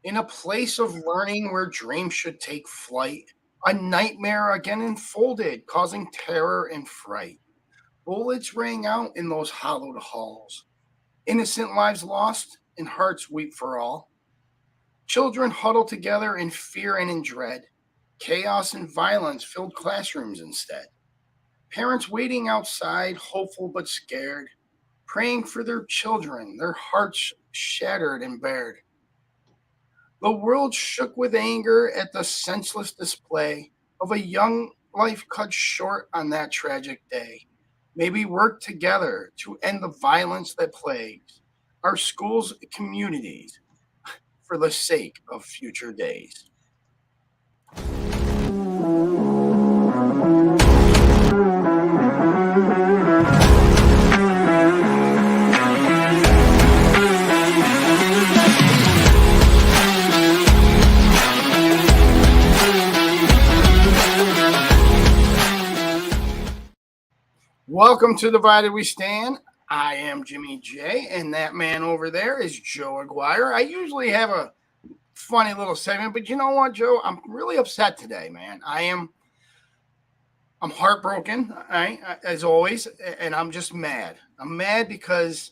In a place of learning where dreams should take flight, a nightmare again unfolded, causing terror and fright. Bullets rang out in those hollowed halls. Innocent lives lost, and hearts weep for all. Children huddled together in fear and in dread. Chaos and violence filled classrooms instead. Parents waiting outside, hopeful but scared, praying for their children, their hearts shattered and bared. The world shook with anger at the senseless display of a young life cut short on that tragic day. May we work together to end the violence that plagues our schools and communities for the sake of future days. Welcome to Divided We Stand. I am Jimmy J, and that man over there is Joe Aguirre. I usually have a funny little segment, but you know what, Joe? I'm really upset today, man. I'm heartbroken, right, as always, and I'm just mad. I'm mad because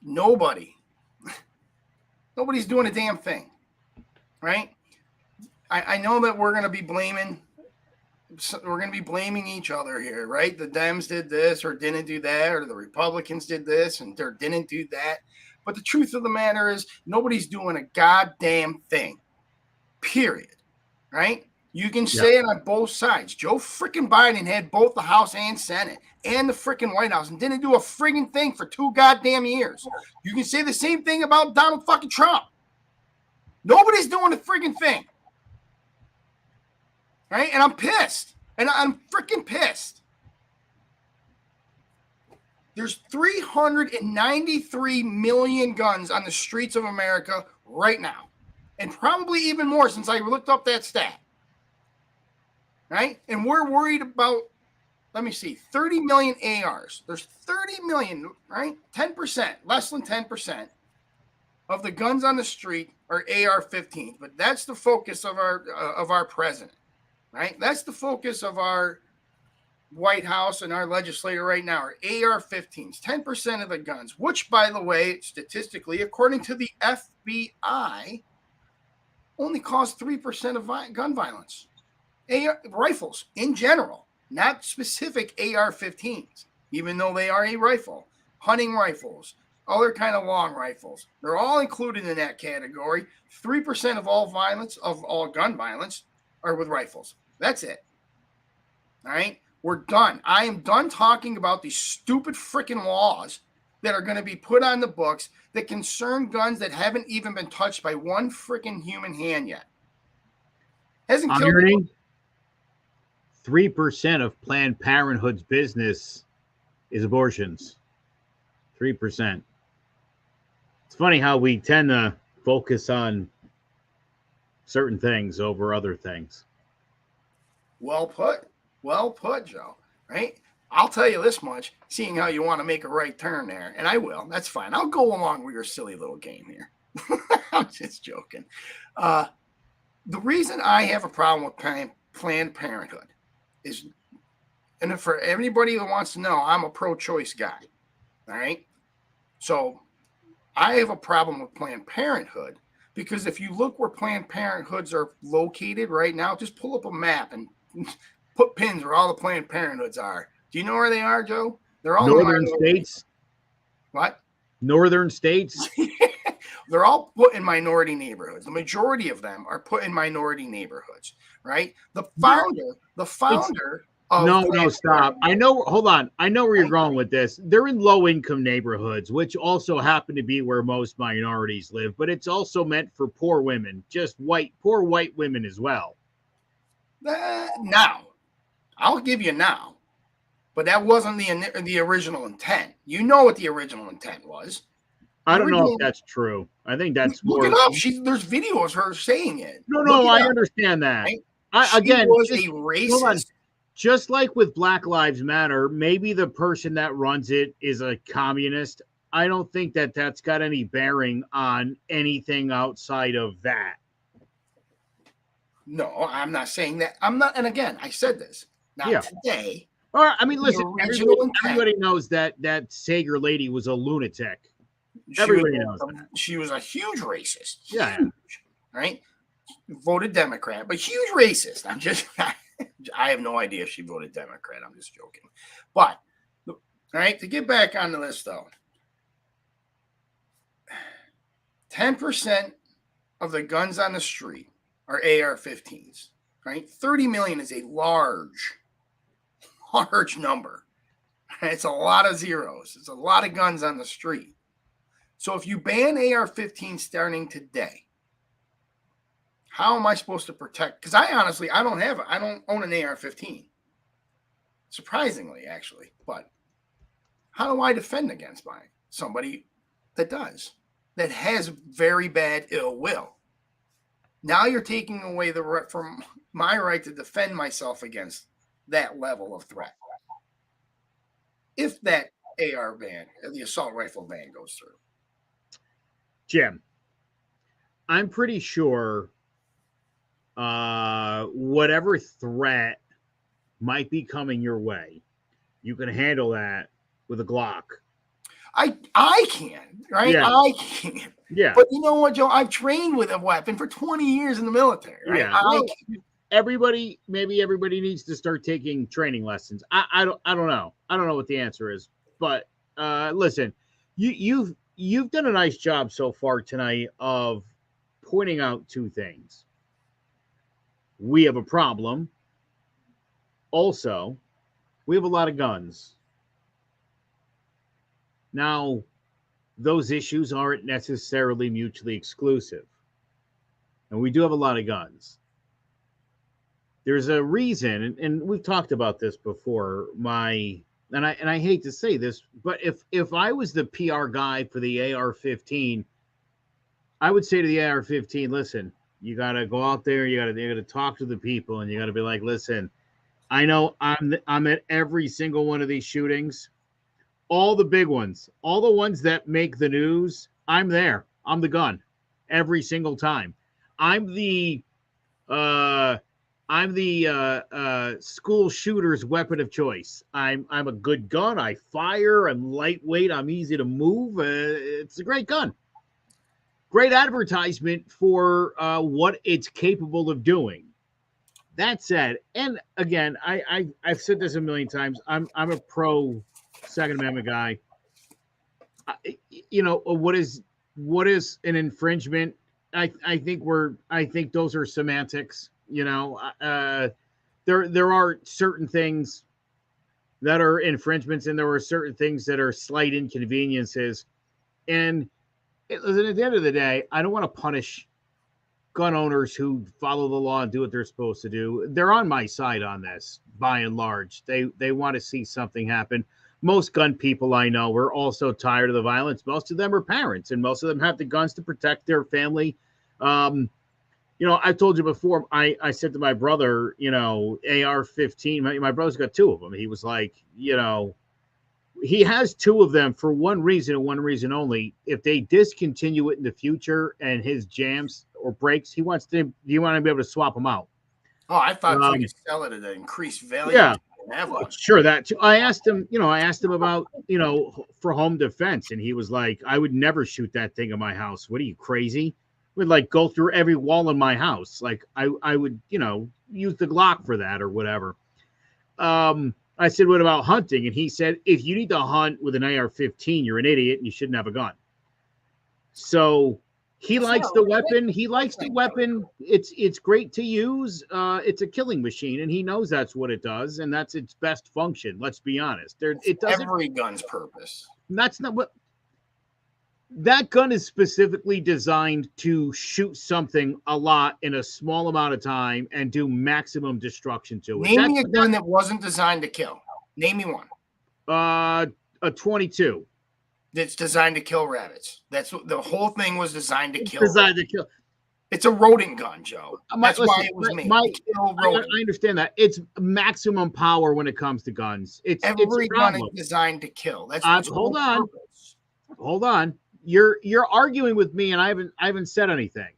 nobody's doing a damn thing, right? I know that we're going to be blaming each other here, right? The Dems did this or didn't do that, or the Republicans did this and they didn't do that. But the truth of the matter is nobody's doing a goddamn thing, period, right? You can say it on both sides. Joe freaking Biden had both the House and Senate and the freaking White House and didn't do a friggin' thing for 2 goddamn years. You can say the same thing about Donald fucking Trump. Nobody's doing a friggin' thing. Right? And I'm pissed. And I'm freaking pissed. There's 393 million guns on the streets of America right now. And probably even more since I looked up that stat. Right? And we're worried about, 30 million ARs. There's 30 million, right? 10%, less than 10% of the guns on the street are AR-15s. But that's the focus of our president. Right? That's the focus of our White House and our legislator right now are AR-15s, 10% of the guns, which, by the way, statistically, according to the FBI, only cause 3% of gun violence. Rifles in general, not specific AR-15s, even though they are a rifle. Hunting rifles, other kind of long rifles, they're all included in that category. 3% of all gun violence are with rifles. That's it. All right? We're done. I am done talking about these stupid freaking laws that are going to be put on the books that concern guns that haven't even been touched by one freaking human hand yet. Hasn't killed anyone. 3% of Planned Parenthood's business is abortions. 3%. It's funny how we tend to focus on certain things over other things. Well put, Joe, right? I'll tell you this much, seeing how you want to make a right turn there, and I will. That's fine. I'll go along with your silly little game here. I'm just joking. The reason I have a problem with Planned Parenthood is, and for anybody that wants to know, I'm a pro-choice guy, all right? So I have a problem with Planned Parenthood because if you look where Planned Parenthoods are located right now, just pull up a map and put pins where all the Planned Parenthoods are. Do you know where they are, Joe? They're all northern states. What? Northern states. They're all put in minority neighborhoods. The majority of them are put in minority neighborhoods, right? The founder of No, stop. I know. Hold on. I know where you're going with this. They're in low-income neighborhoods, which also happen to be where most minorities live. But it's also meant for poor women, just poor white women as well. Now, I'll give you now, but that wasn't the original intent. You know what the original intent was. I don't know if that's true. I think that's look it up. There's video of her saying it. No, I understand that. Right? Again, was a racist. Just like with Black Lives Matter, maybe the person that runs it is a communist. I don't think that that's got any bearing on anything outside of that. No, I'm not saying that. I'm not. And again, I said this not today. Or I mean, The listen, original intent. everybody knows that Sager lady was a lunatic. She Everybody was, knows that. She was a huge racist. Yeah. Huge, right? Voted Democrat, but huge racist. I have no idea if she voted Democrat. I'm just joking. But, all right, to get back on the list, though, 10% of the guns on the street are AR-15s, right? 30 million is a large number. It's a lot of zeros. It's a lot of guns on the street. So if you ban AR-15 starting today, how am I supposed to protect? Because I don't own an AR-15. Surprisingly, actually. But how do I defend against somebody that does, that has very bad ill will? Now you're taking away from my right to defend myself against that level of threat. If that AR ban, the assault rifle ban, goes through. Jim, I'm pretty sure whatever threat might be coming your way, you can handle that with a Glock. I can, right? Yeah. I can. Yeah. But you know what, Joe? I've trained with a weapon for 20 years in the military. Right? Yeah. Well, everybody needs to start taking training lessons. I don't know. I don't know what the answer is. But listen, you've done a nice job so far tonight of pointing out two things. We have a problem. Also, we have a lot of guns. Now, those issues aren't necessarily mutually exclusive. And we do have a lot of guns. There's a reason, and we've talked about this before, and I hate to say this, but if I was the PR guy for the AR-15, I would say to the AR-15, listen, you got to go out there, you got to talk to the people, and you got to be like, listen, I know I'm at every single one of these shootings, all the big ones, all the ones that make the news, I'm there. I'm the gun every single time. I'm the school shooter's weapon of choice. I'm a good gun. I fire. I'm lightweight. I'm easy to move. It's a great gun. Great advertisement for what it's capable of doing. That said, and again, I've said this a million times. I'm a pro Second Amendment guy. What is an infringement? I think those are semantics. There are certain things that are infringements, and there are certain things that are slight inconveniences. And at the end of the day, I don't want to punish gun owners who follow the law and do what they're supposed to do. They're on my side on this, by and large. They want to see something happen. Most gun people I know are also tired of the violence. Most of them are parents, and most of them have the guns to protect their family. I told you before, I said to my brother, AR-15, my brother's got two of them. He was like, he has two of them for one reason and one reason only. If they discontinue it in the future and his jams or breaks, you want to be able to swap them out. Oh, I thought you could sell it at an increased value. Yeah. Sure, that too. I asked him about, for home defense, and he was like, I would never shoot that thing in my house. What are you, crazy? Would like go through every wall in my house. Like I would, use the Glock for that or whatever. I said, what about hunting? And he said, if you need to hunt with an AR-15, you're an idiot and you shouldn't have a gun. So he likes the weapon. He likes the weapon. It's great to use. It's a killing machine, and he knows that's what it does, and that's its best function. Let's be honest. It doesn't. Every gun's purpose. That's not what. That gun is specifically designed to shoot something a lot in a small amount of time and do maximum destruction to it. Name me a gun that wasn't designed to kill. Name me one. A 22. That's designed to kill rabbits. That's what the whole thing was designed to kill. Designed to kill. It's a rodent gun, Joe. That's why it was made. I understand that. It's maximum power when it comes to guns. Every gun is designed to kill. That's hold on. hold on. You're arguing with me, and I haven't said anything.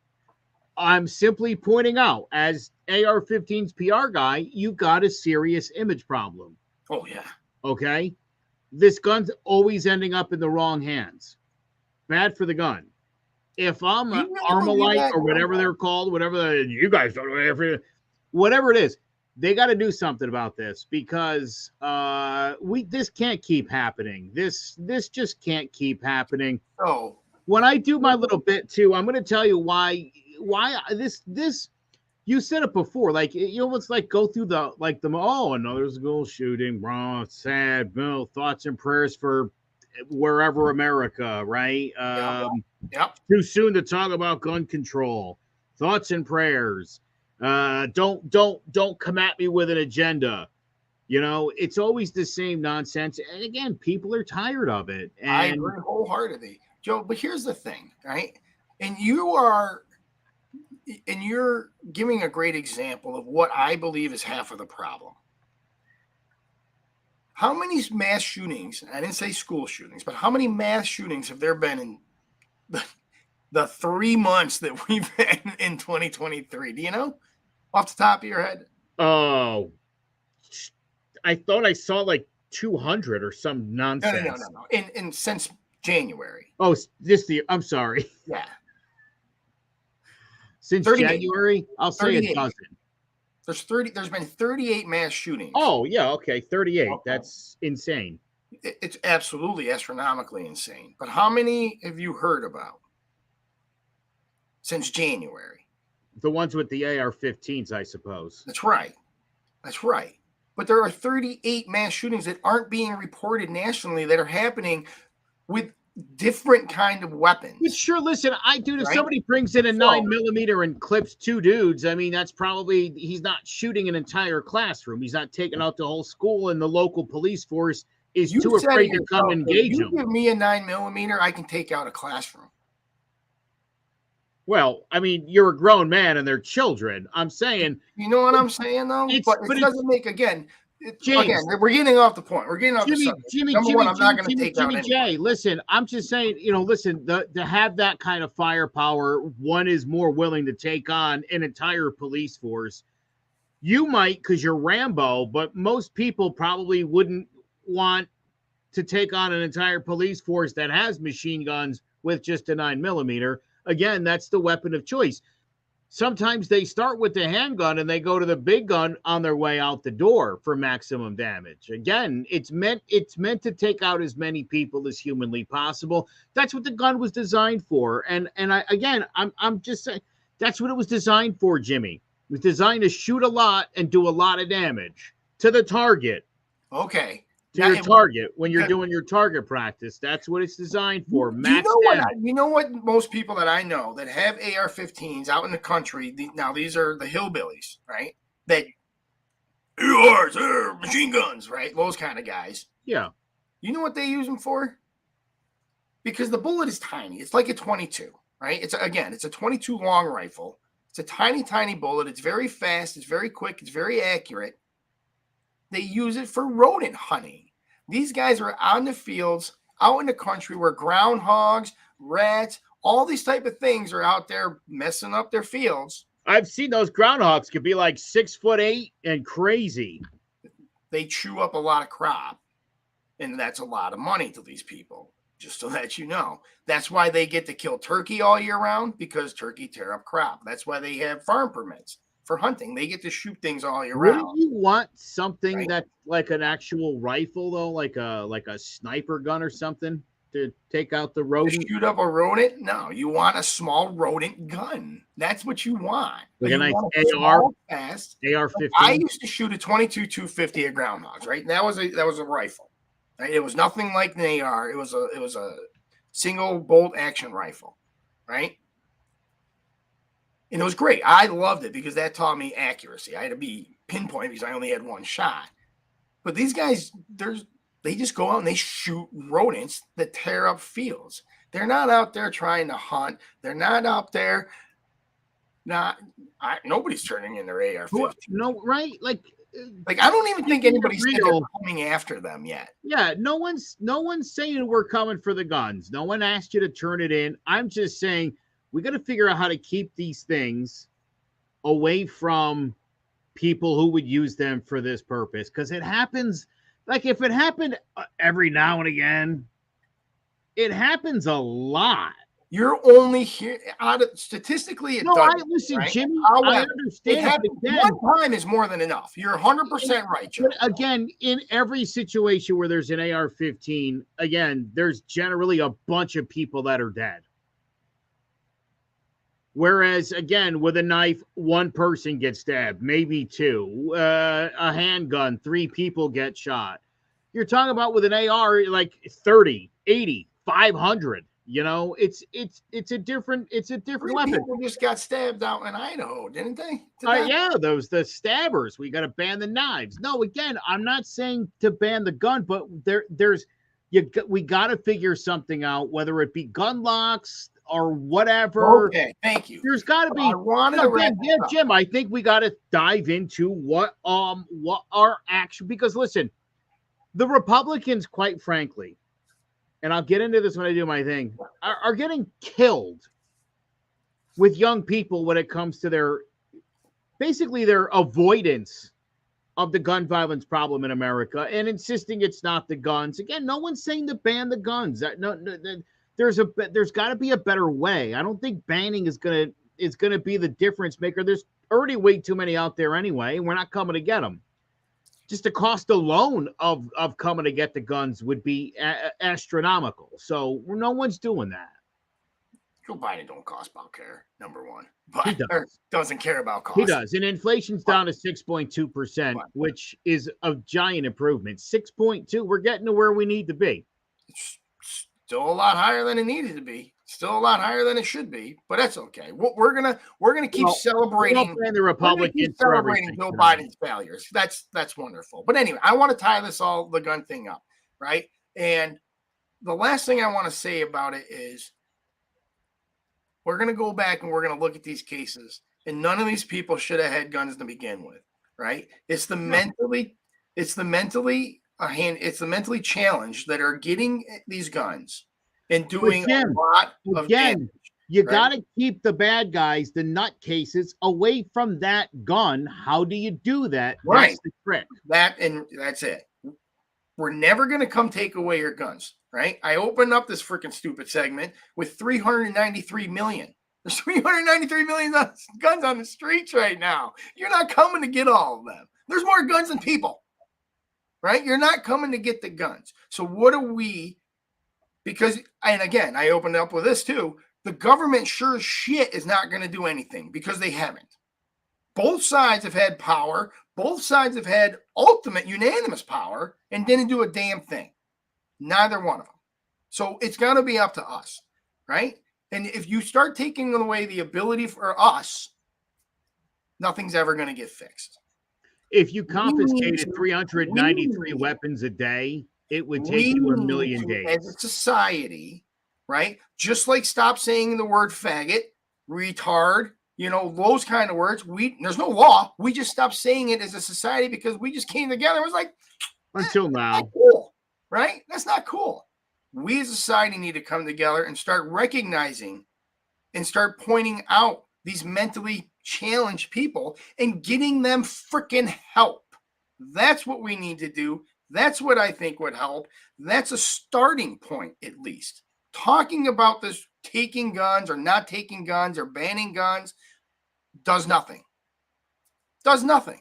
I'm simply pointing out, as AR-15's PR guy, you got a serious image problem. Oh yeah. Okay, this gun's always ending up in the wrong hands. Bad for the gun. If I'm an Armalite or whatever they're called, you guys don't know, whatever it is, they got to do something about this because this can't keep happening. This just can't keep happening. Oh, when I do my little bit too, I'm going to tell you why this you said it before, like you almost like go through another school shooting, bro, sad, no thoughts and prayers for wherever America, right? Yep. Too soon to talk about gun control. Thoughts and prayers. Don't come at me with an agenda. It's always the same nonsense. And again, people are tired of it. And I agree wholeheartedly, Joe. But here's the thing, right? And you're giving a great example of what I believe is half of the problem. How many mass shootings? I didn't say school shootings, but how many mass shootings have there been in the 3 months that we've been in 2023? Do you know off the top of your head? Oh, I thought I saw like 200 or some nonsense. No. In since January. Oh, I'm sorry. Yeah. Since 38. January, I'll say 38. A dozen. There's been 38 mass shootings. Oh, yeah, okay, 38. Okay. That's insane. It's absolutely astronomically insane. But how many have you heard about since January? The ones with the AR-15s, I suppose. That's right. But there are 38 mass shootings that aren't being reported nationally that are happening with different kind of weapons. But sure, listen, if somebody brings in a 9mm and clips 2 dudes, I mean, that's probably, he's not shooting an entire classroom. He's not taking out the whole school, and the local police force is too afraid to come engage him. You give me a 9mm, I can take out a classroom. Well, I mean, you're a grown man and they're children. I'm saying. You know what I'm saying, though? But it doesn't make, again, James, again, we're getting off the point. We're getting off the subject. Number one, I'm not going to take out anyone. Jay, listen, I'm just saying, to have that kind of firepower, one is more willing to take on an entire police force. You might, because you're Rambo, but most people probably wouldn't want to take on an entire police force that has machine guns with just a 9mm. Again, that's the weapon of choice. Sometimes they start with the handgun and they go to the big gun on their way out the door for maximum damage. Again, it's meant to take out as many people as humanly possible. That's what the gun was designed for. And I'm just saying that's what it was designed for, Jimmy. It was designed to shoot a lot and do a lot of damage to the target. Okay. To your target when you're doing your target practice. That's what it's designed for. You know what most people that I know that have AR-15s out in the country, now these are the hillbillies, right? That yours are machine guns, right? Those kind of guys. Yeah. You know what they use them for? Because the bullet is tiny. It's like a 22, right? It's a 22 long rifle. It's a tiny, tiny bullet. It's very fast. It's very quick. It's very accurate. They use it for rodent hunting. These guys are on the fields, out in the country where groundhogs, rats, all these type of things are out there messing up their fields. I've seen those groundhogs could be like 6'8" and crazy. They chew up a lot of crop, and that's a lot of money to these people, just so that you know. That's why they get to kill turkey all year round, because turkey tear up crop. That's why they have farm permits. For hunting, they get to shoot things all year round. Wouldn't you want something that's like an actual rifle, though, like a sniper gun or something to take out the rodent? To shoot up a rodent? No, you want a small rodent gun. That's what you want. Like a nice AR-15. I used to shoot a 22-250 at groundhogs. Right, that was a rifle. Right? It was nothing like an AR. It was a single bolt action rifle. Right. And it was great. I loved it because that taught me accuracy. I had to be pinpoint because I only had one shot. But these guys, they just go out and they shoot rodents that tear up fields. They're not out there trying to hunt. They're not out there. Nobody's turning in their AR-15. No, right? Like Like, I don't even think anybody's real. coming after them yet. Yeah, no one's saying we're coming for the guns. No one asked you to turn it in. I'm just saying we got to figure out how to keep these things away from people who would use them for this purpose, because it happens. Like, if it happened every now and again, it happens a lot. You're only here out of statistically. It doesn't, listen, right? Jimmy. However, I understand. One time is more than enough. You're 100% right, Joe. But again, in every situation where there's an AR-15, again, there's generally a bunch of people that are dead. Whereas, again, with a knife, one person gets stabbed, maybe two. A handgun, 3 people get shot. You're talking about with an AR, like 30, 80, 500. You know, it's a different weapon. People just got stabbed out in Idaho, didn't they? Yeah, the stabbers. We got to ban the knives. No, again, I'm not saying to ban the gun, but we got to figure something out, whether it be gun locks or whatever. Okay, thank you. There's got to be. I wanted to Jim. I think we got to dive into what our action, because listen, the Republicans, quite frankly, and I'll get into this when I do my thing, are getting killed with young people when it comes to their avoidance of the gun violence problem in America and insisting it's not the guns. Again, no one's saying to ban the guns. There's got to be a better way. I don't think banning is gonna be the difference maker. There's already way too many out there anyway, and we're not coming to get them. Just the cost alone of coming to get the guns would be astronomical. So no one's doing that. Joe Biden don't cost about care, number one. But he doesn't care about cost. He does. And inflation's down to 6.2%, which is a giant improvement. 6.2, we're getting to where we need to be. It's still a lot higher than it needed to be. Still a lot higher than it should be, but that's okay. We're gonna keep celebrating the Republicans, celebrating Joe Biden's failures. That's wonderful. But anyway, I want to tie the gun thing up, right? And the last thing I want to say about it is we're gonna go back and we're gonna look at these cases, and none of these people should have had guns to begin with, right? It's the mentally challenged that are getting these guns and doing a lot of damage. You got to keep the bad guys, the nutcases, away from that gun. How do you do that? Right. That's the trick. That's it. We're never going to come take away your guns, right? I opened up this freaking stupid segment with 393 million. There's 393 million guns on the streets right now. You're not coming to get all of them. There's more guns than people, right? You're not coming to get the guns. So what are we? Because, and again, I opened up with this too. The government sure as shit is not going to do anything because they haven't. Both sides have had power. Both sides have had ultimate unanimous power and didn't do a damn thing. Neither one of them. So it's got to be up to us, right? And if you start taking away the ability for us, nothing's ever going to get fixed. If you confiscated 393 weapons a day, it would take you a million days. As a society, right? Just like stop saying the word faggot, retard, those kind of words. There's no law. We just stopped saying it as a society because we just came together. It was like, until now, not cool, right? That's not cool. We as a society need to come together and start recognizing and start pointing out these mentally challenged people and getting them freaking help. That's what we need to do. That's what I think would help. That's a starting point, at least. Talking about this taking guns or not taking guns or banning guns does nothing. Does nothing.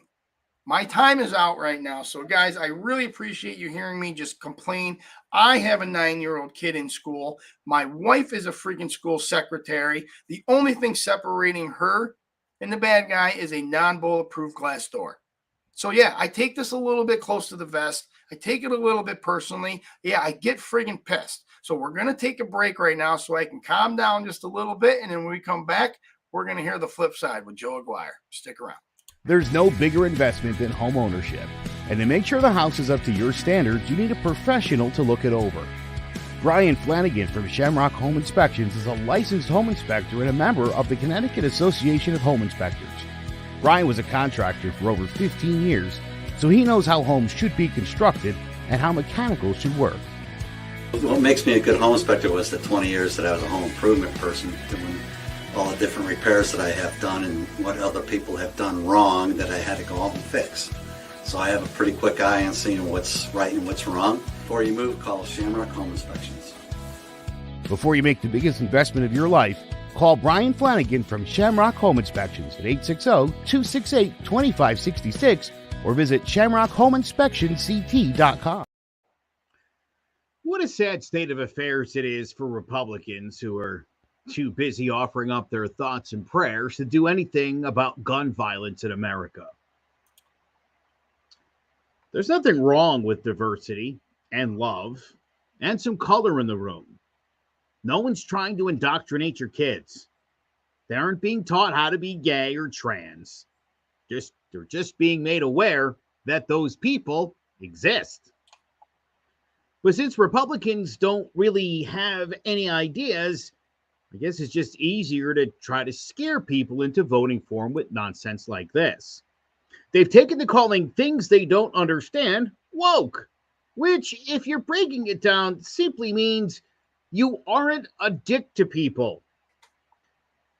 My time is out right now. So, guys, I really appreciate you hearing me just complain. I have a 9-year-old kid in school. My wife is a freaking school secretary. The only thing separating her and the bad guy is a non-bulletproof glass door. So, yeah, I take this a little bit close to the vest. I take it a little bit personally. Yeah, I get friggin' pissed. So we're going to take a break right now so I can calm down just a little bit. And then when we come back, we're going to hear the flip side with Joe Aguirre. Stick around. There's no bigger investment than home ownership. And to make sure the house is up to your standards, you need a professional to look it over. Brian Flanagan from Shamrock Home Inspections is a licensed home inspector and a member of the Connecticut Association of Home Inspectors. Brian was a contractor for over 15 years so he knows how homes should be constructed and how mechanicals should work. What makes me a good home inspector was the 20 years that I was a home improvement person, doing all the different repairs that I have done and what other people have done wrong that I had to go out and fix. So I have a pretty quick eye on seeing what's right and what's wrong. Before you move, call Shamrock Home Inspections. Before you make the biggest investment of your life, call Brian Flanagan from Shamrock Home Inspections at 860-268-2566 or visit shamrockhomeinspectionct.com. What a sad state of affairs it is for Republicans who are too busy offering up their thoughts and prayers to do anything about gun violence in America. There's nothing wrong with diversity and love and some color in the room. No one's trying to indoctrinate your kids. They aren't being taught how to be gay or trans. They're just being made aware that those people exist. But since Republicans don't really have any ideas, I guess it's just easier to try to scare people into voting for them with nonsense like this. They've taken to calling things they don't understand woke, which, if you're breaking it down, simply means you aren't a dick to people.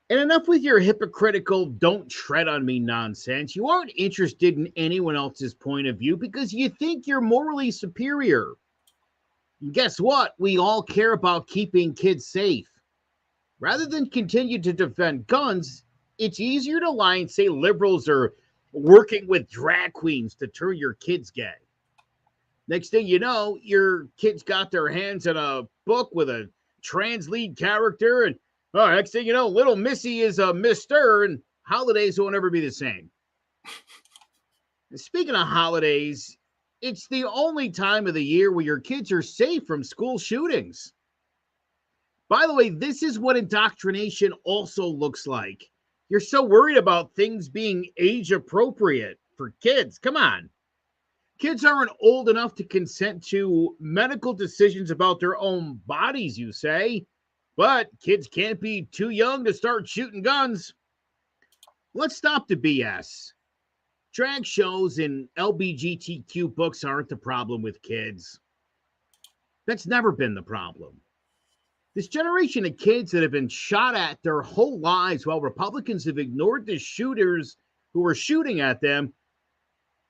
And enough with your hypocritical "don't tread on me" nonsense. You aren't interested in anyone else's point of view because you think you're morally superior. And guess what? We all care about keeping kids safe. Rather than continue to defend guns, it's easier to lie and say liberals are working with drag queens to turn your kids gay. Next thing you know, your kids got their hands on a book with a trans lead character, and next thing you know, little Missy is a Mister, and holidays won't ever be the same. And speaking of holidays, it's the only time of the year where your kids are safe from school shootings. By the way, this is what indoctrination also looks like. You're so worried about things being age appropriate for kids. Come on. Kids aren't old enough to consent to medical decisions about their own bodies, you say. But kids can't be too young to start shooting guns. Let's stop the BS. Drag shows and LGBTQ books aren't the problem with kids. That's never been the problem. This generation of kids that have been shot at their whole lives while Republicans have ignored the shooters who were shooting at them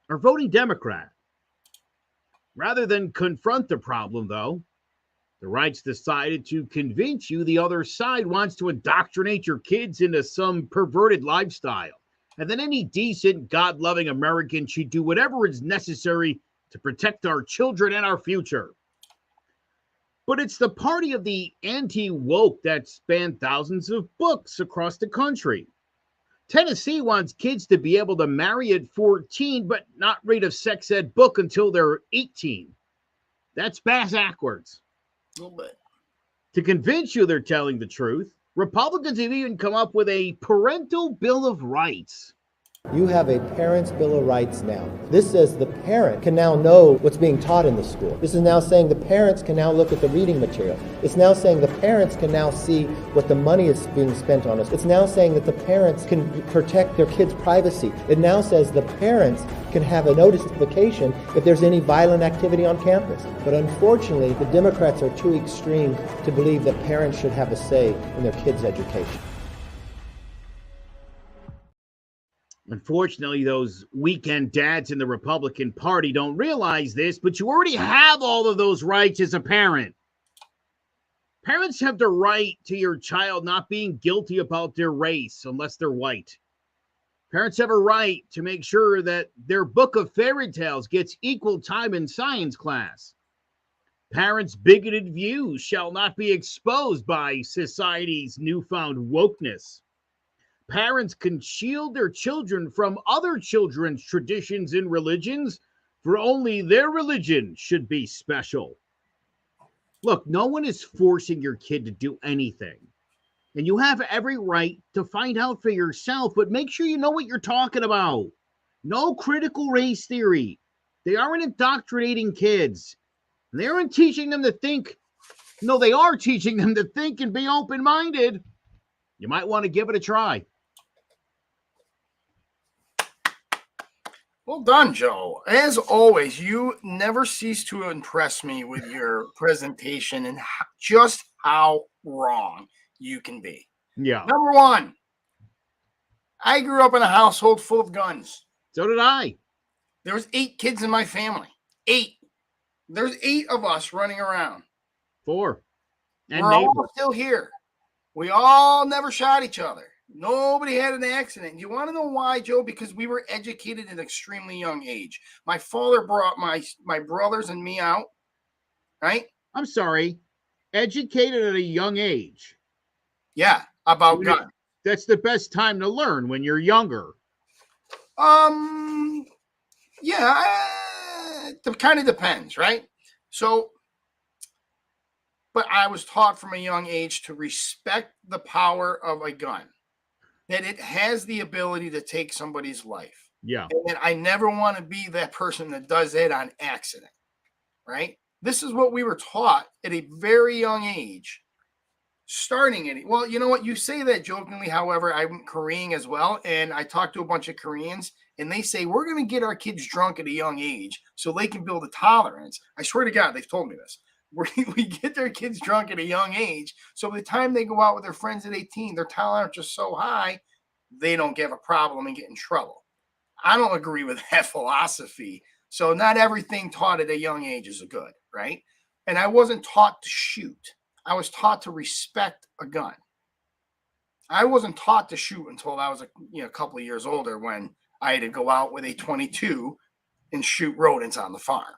are voting Democrat. Rather than confront the problem, though, the right's decided to convince you the other side wants to indoctrinate your kids into some perverted lifestyle. And then any decent, God-loving American should do whatever is necessary to protect our children and our future. But it's the party of the anti-woke that spanned thousands of books across the country. Tennessee wants kids to be able to marry at 14, but not read a sex ed book until they're 18. That's backwards. A little bit. To convince you they're telling the truth, Republicans have even come up with a parental bill of rights. You have a Parents' Bill of Rights now. This says the parent can now know what's being taught in the school. This is now saying the parents can now look at the reading material. It's now saying the parents can now see what the money is being spent on us. It's now saying that the parents can protect their kids' privacy. It now says the parents can have a notification if there's any violent activity on campus. But unfortunately, the Democrats are too extreme to believe that parents should have a say in their kids' education. Unfortunately, those weekend dads in the Republican Party don't realize this, but you already have all of those rights as a parent. Parents have the right to your child not being guilty about their race unless they're white. Parents have a right to make sure that their book of fairy tales gets equal time in science class. Parents' bigoted views shall not be exposed by society's newfound wokeness. Parents can shield their children from other children's traditions and religions, for only their religion should be special. Look, no one is forcing your kid to do anything. And you have every right to find out for yourself, but make sure you know what you're talking about. No critical race theory. They aren't indoctrinating kids. They aren't teaching them to think. No, they are teaching them to think and be open-minded. You might want to give it a try. Well done, Joe. As always, you never cease to impress me with your presentation and just how wrong you can be. Yeah. Number one, I grew up in a household full of guns. So did I. There was 8 kids in my family. 8. There's 8 of us running around. 4. And We're neighbors. all still here. We all never shot each other. Nobody had an accident. You want to know why, Joe? Because we were educated at an extremely young age. My father brought my brothers and me out, right? I'm sorry. Educated at a young age. Yeah, about guns. That's the best time to learn, when you're younger. Yeah, it kind of depends, right? So, but I was taught from a young age to respect the power of a gun, that it has the ability to take somebody's life. Yeah. And that I never want to be that person that does it on accident, right? This is what we were taught at a very young age. Starting it. Well, you know what? You say that jokingly. However, I'm Korean as well. And I talked to a bunch of Koreans and they say, we're going to get our kids drunk at a young age so they can build a tolerance. I swear to God, they've told me this. We get their kids drunk at a young age. So by the time they go out with their friends at 18, their tolerance is so high, they don't get a problem and get in trouble. I don't agree with that philosophy. So not everything taught at a young age is good, right? And I wasn't taught to shoot. I was taught to respect a gun. I wasn't taught to shoot until I was a couple of years older, when I had to go out with a 22 and shoot rodents on the farm.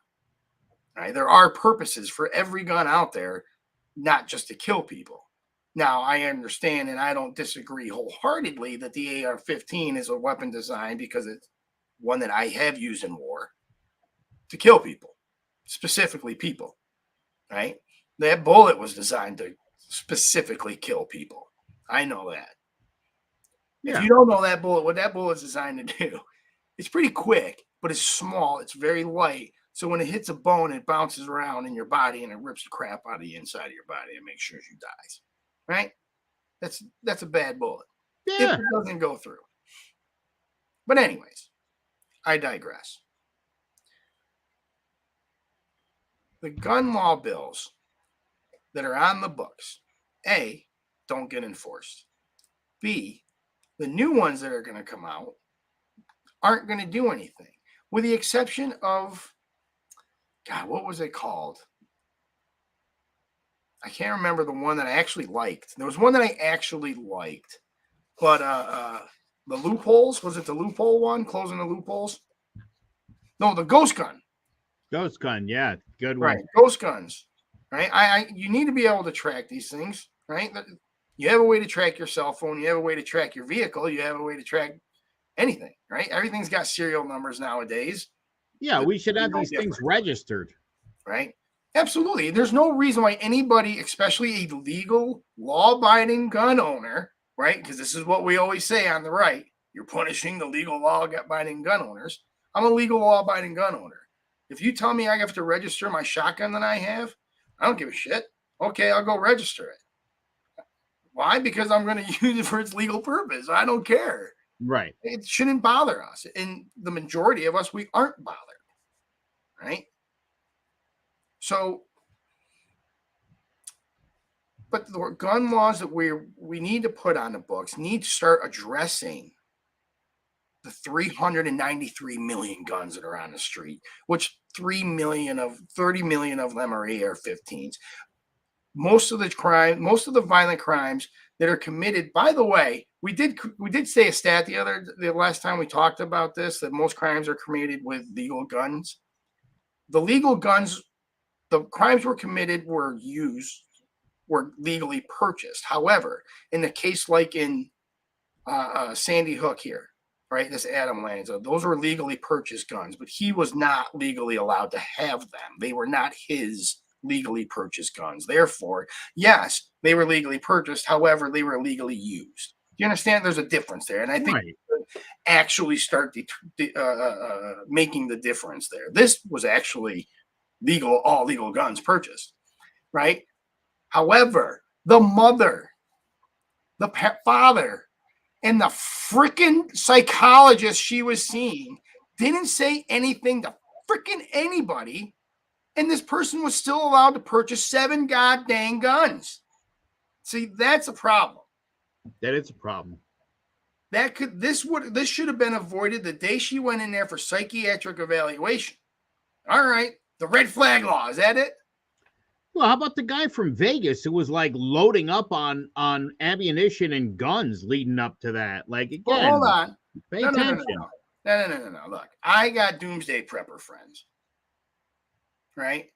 Right? There are purposes for every gun out there, not just to kill people. Now, I understand and I don't disagree wholeheartedly that the AR-15 is a weapon designed, because it's one that I have used in war, to kill people, specifically people, right? That bullet was designed to specifically kill people. I know that. Yeah. If you don't know that bullet, what that bullet is designed to do, it's pretty quick, but it's small. It's very light. So when it hits a bone, it bounces around in your body and it rips the crap out of the inside of your body and makes sure you dies. Right? That's a bad bullet. Yeah. If it doesn't go through. But anyways, I digress. The gun law bills that are on the books, A, don't get enforced. B, the new ones that are going to come out aren't going to do anything, with the exception of, God, what was it called? I can't remember the one that I actually liked. There was one that I actually liked, but the loopholes, was it the loophole one, closing the loopholes? No, the ghost gun. Ghost gun, yeah, good one. Right, ghost guns. Right, you need to be able to track these things. Right, you have a way to track your cell phone. You have a way to track your vehicle. You have a way to track anything. Right, everything's got serial numbers nowadays. Yeah, we should have these things registered. Right, absolutely. There's no reason why anybody, especially a legal, law-abiding gun owner, right? Because this is what we always say on the right: you're punishing the legal, law-abiding gun owners. I'm a legal, law-abiding gun owner. If you tell me I have to register my shotgun that I have, I don't give a shit. Okay, I'll go register it. Why? Because I'm going to use it for its legal purpose. I don't care. Right. It shouldn't bother us. And the majority of us, we aren't bothered. Right? So, but the gun laws that we need to put on the books need to start addressing the 393 million guns that are on the street, which 30 million of them are AR-15s. Most of the violent crimes that are committed, by the way, we did say a stat the last time we talked about this, that most crimes are committed with legal guns. The legal guns, the crimes were committed were legally purchased. However, in the case like in Sandy Hook here, right, this Adam Lanza, those were legally purchased guns, but he was not legally allowed to have them. They were not his legally purchased guns. Therefore, yes, they were legally purchased. However, they were illegally used. Do you understand? There's a difference there. And I think actually start making the difference there. This was actually legal, all legal guns purchased, right? However, the mother, the father, and the freaking psychologist she was seeing didn't say anything to freaking anybody, and this person was still allowed to purchase 7 goddamn guns. See, that's a problem. That is a problem. This should have been avoided the day she went in there for psychiatric evaluation. All right, the red flag law, is that it? Well, how about the guy from Vegas who was like loading up on ammunition and guns leading up to that? Like, again, Well, hold on. pay No. attention. No. Look, I got doomsday prepper friends, right?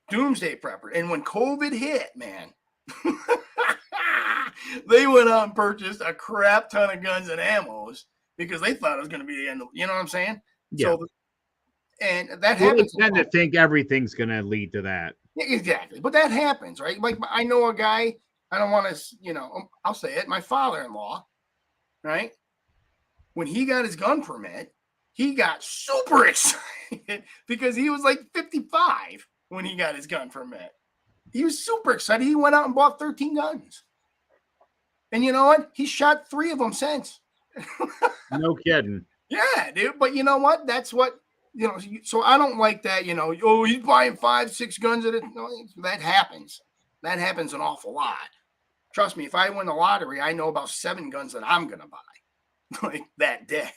Doomsday prepper. And when COVID hit, man, they went out and purchased a crap ton of guns and ammos because they thought it was going to be the end of, you know what I'm saying? Yeah. So, and that Well, they happens. tend to think everything's going to lead to that. Yeah, exactly. But that happens, right? Like, I know a guy, I don't want to, I'll say it, my father-in-law, right? When he got his gun permit, he got super excited because he was like 55 when he got his gun permit. He was super excited. He went out and bought 13 guns. And you know what? He shot 3 of them since. No kidding. Yeah, dude. But you know what? That's what, so I don't like that, oh, he's buying 5, 6 guns at it. No, that happens. That happens an awful lot. Trust me, if I win the lottery, I know about 7 guns that I'm going to buy like that day.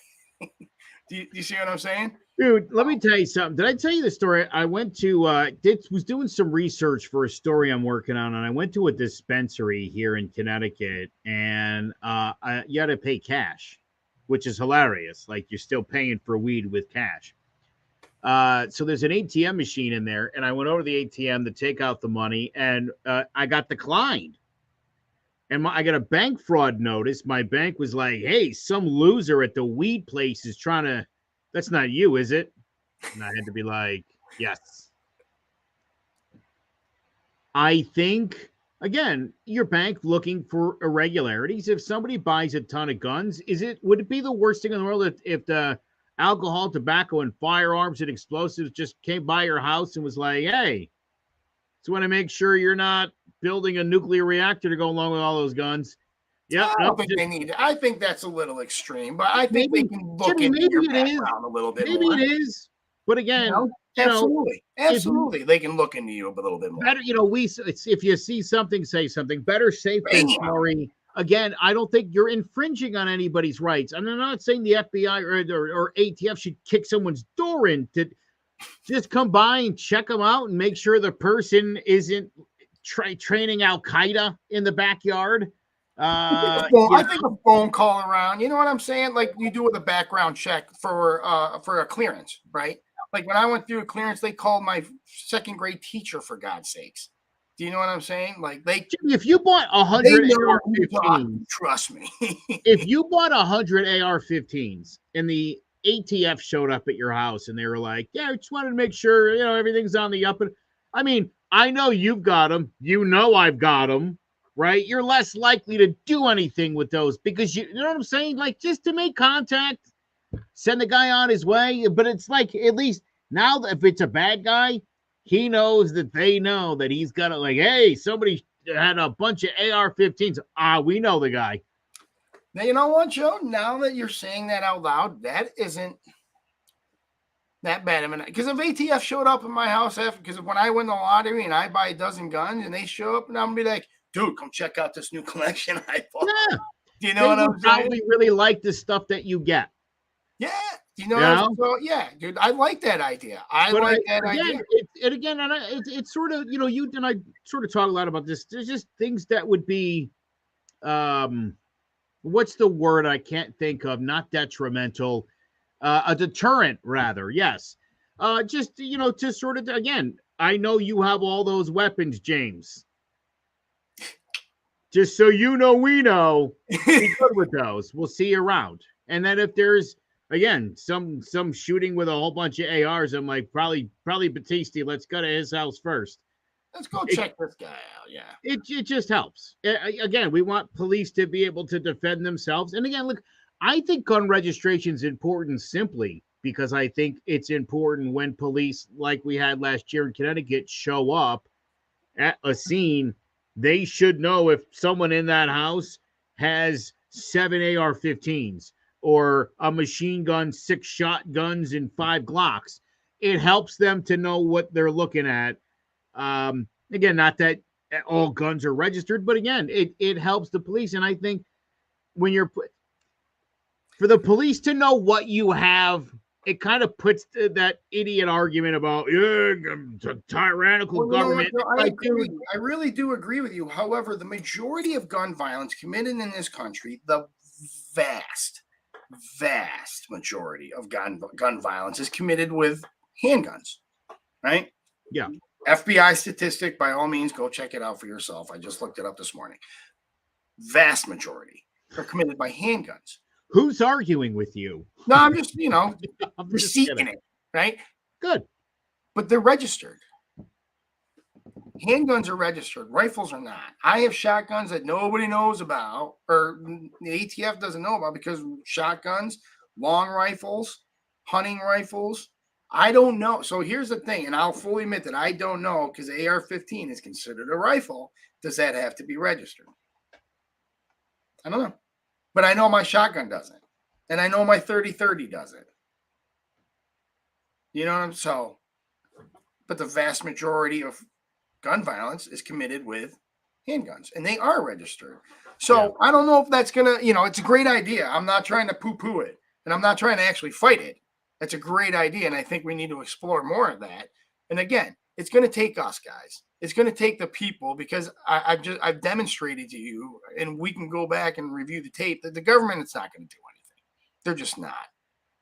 Do you see what I'm saying? Dude, let me tell you something. Did I tell you the story? I went to was doing some research for a story I'm working on, and I went to a dispensary here in Connecticut, and you had to pay cash, which is hilarious. Like, you're still paying for weed with cash. So there's an ATM machine in there, and I went over to the ATM to take out the money, and I got declined. And I got a bank fraud notice. My bank was like, hey, some loser at the weed place is trying to, that's not you, is it? And I had to be like, yes. I think, again, your bank looking for irregularities. If somebody buys a ton of guns, would it be the worst thing in the world if the alcohol, tobacco, and firearms and explosives just came by your house and was like, hey, just want to make sure you're not building a nuclear reactor to go along with all those guns. Yeah, I don't think they need it. I think that's a little extreme, but I think they can look into your background a little bit more. Maybe it is, but again, absolutely, they can look into you a little bit more. Better, if you see something, say something. Better safe than sorry. Again, I don't think you're infringing on anybody's rights. And I'm not saying the FBI or ATF should kick someone's door in. To just come by and check them out and make sure the person isn't training Al Qaeda in the backyard. I think a phone call around, you know what I'm saying? Like you do with a background check for a clearance, right? Like when I went through a clearance, they called my 2nd grade teacher, for God's sakes. Do you know what I'm saying? Like if you bought 100 AR-15s, trust me. If you bought 100 AR-15s and the ATF showed up at your house and they were like, yeah, I just wanted to make sure, everything's on the up. I mean, I know you've got them. I've got them, right? You're less likely to do anything with those because you know what I'm saying? Like just to make contact, send the guy on his way. But it's like, at least now if it's a bad guy, he knows that they know that he's got to like, hey, somebody had a bunch of AR-15s. We know the guy. Now, you know what, Joe? Now that you're saying that out loud, that isn't that bad of an, because if ATF showed up in my house because when I win the lottery and I buy a dozen guns and they show up and I'm gonna be like, dude, come check out this new collection I bought. Yeah. Do you know what I'm saying? Probably really like the stuff that you get. Yeah. Do you know what I'm saying? So, yeah, dude, I like that idea. Idea. It's sort of, you and I sort of talk a lot about this. There's just things that would be, what's the word I can't think of? Not detrimental. A deterrent, rather. Yes. Just, to sort of, again, I know you have all those weapons, James. Just so we know, be good with those. We'll see you around. And then if there's, again, some shooting with a whole bunch of ARs, I'm like, probably Battisti, let's go to his house first. Let's go check this guy out. Yeah. It just helps. Again, we want police to be able to defend themselves. And again, look, I think gun registration is important simply because I think it's important when police, like we had last year in Connecticut, show up at a scene. They should know if someone in that house has 7 AR-15s or a machine gun, 6 shotguns, and 5 Glocks. It helps them to know what they're looking at. Again, not that all guns are registered, but again, it helps the police. And I think when you're for the police to know what you have, it kind of puts that idiot argument about a tyrannical government. I agree. I really do agree with you. However, the majority of gun violence committed in this country, the vast majority of gun violence is committed with handguns, right? Yeah. FBI statistic, by all means, go check it out for yourself. I just looked it up this morning. Vast majority are committed by handguns. Who's arguing with you? No, I'm just, I'm you're just seeking kidding. it, right? Good. But they're registered. Handguns are registered. Rifles are not. I have shotguns that nobody knows about, or the ATF doesn't know about, because shotguns, long rifles, hunting rifles, I don't know. So here's the thing, and I'll fully admit that I don't know, because AR-15 is considered a rifle. Does that have to be registered? I don't know. But I know my shotgun doesn't. And I know my 30-30 doesn't. You know what I'm saying? So, but the vast majority of gun violence is committed with handguns, and they are registered. So I don't know if that's going to, it's a great idea. I'm not trying to poo-poo it, and I'm not trying to actually fight it. That's a great idea, and I think we need to explore more of that. And again, it's going to take us, guys. It's going to take the people, because I've demonstrated to you, and we can go back and review the tape, that the government is not going to do anything. They're just not,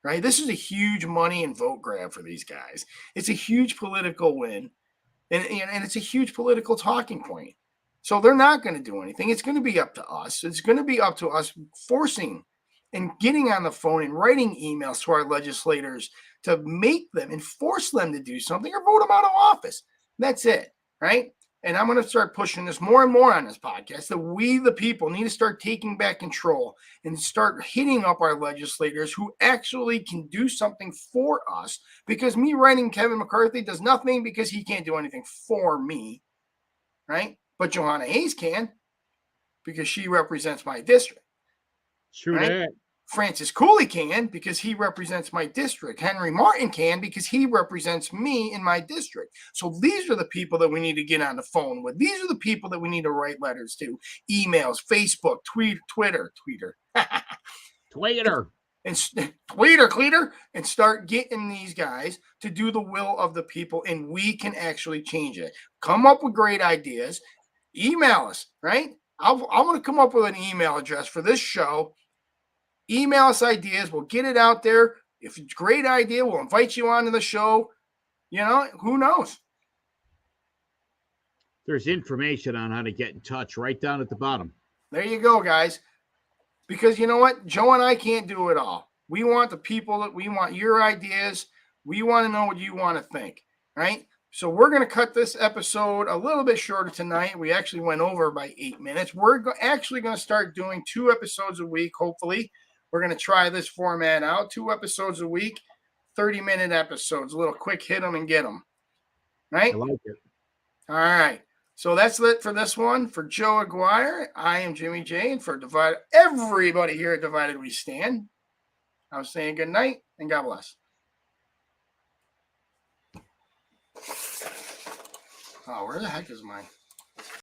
right? This is a huge money and vote grab for these guys. It's a huge political win, and it's a huge political talking point. So they're not going to do anything. It's going to be up to us. It's going to be up to us forcing and getting on the phone and writing emails to our legislators to make them and force them to do something, or vote them out of office. That's it. Right? And I'm going to start pushing this more and more on this podcast, that we, the people, need to start taking back control and start hitting up our legislators who actually can do something for us, because me writing Kevin McCarthy does nothing, because he can't do anything for me. Right? But Johanna Hayes can, because she represents my district. True right? that. Francis Cooley can, because he represents my district. Henry Martin can, because he represents me in my district. So these are the people that we need to get on the phone with. These are the people that we need to write letters to, emails, Facebook, Twitter, and start getting these guys to do the will of the people, and we can actually change it. Come up with great ideas. Email us, right? I'm going to come up with an email address for this show. Email us ideas. We'll get it out there. If it's a great idea, we'll invite you onto the show. Who knows? There's information on how to get in touch right down at the bottom. There you go, guys. Because you know what? Joe and I can't do it all. We want the people, we want your ideas. We want to know what you want to think, right? So we're going to cut this episode a little bit shorter tonight. We actually went over by 8 minutes. We're actually going to start doing 2 episodes a week, hopefully. We're going to try this format out, 2 episodes a week, 30-minute episodes, a little quick hit them and get them, right? I like it. All right. So that's it for this one. For Joe Aguirre, I am Jimmy J, and for everybody here at Divided We Stand, I'm saying good night and God bless. Oh, where the heck is mine?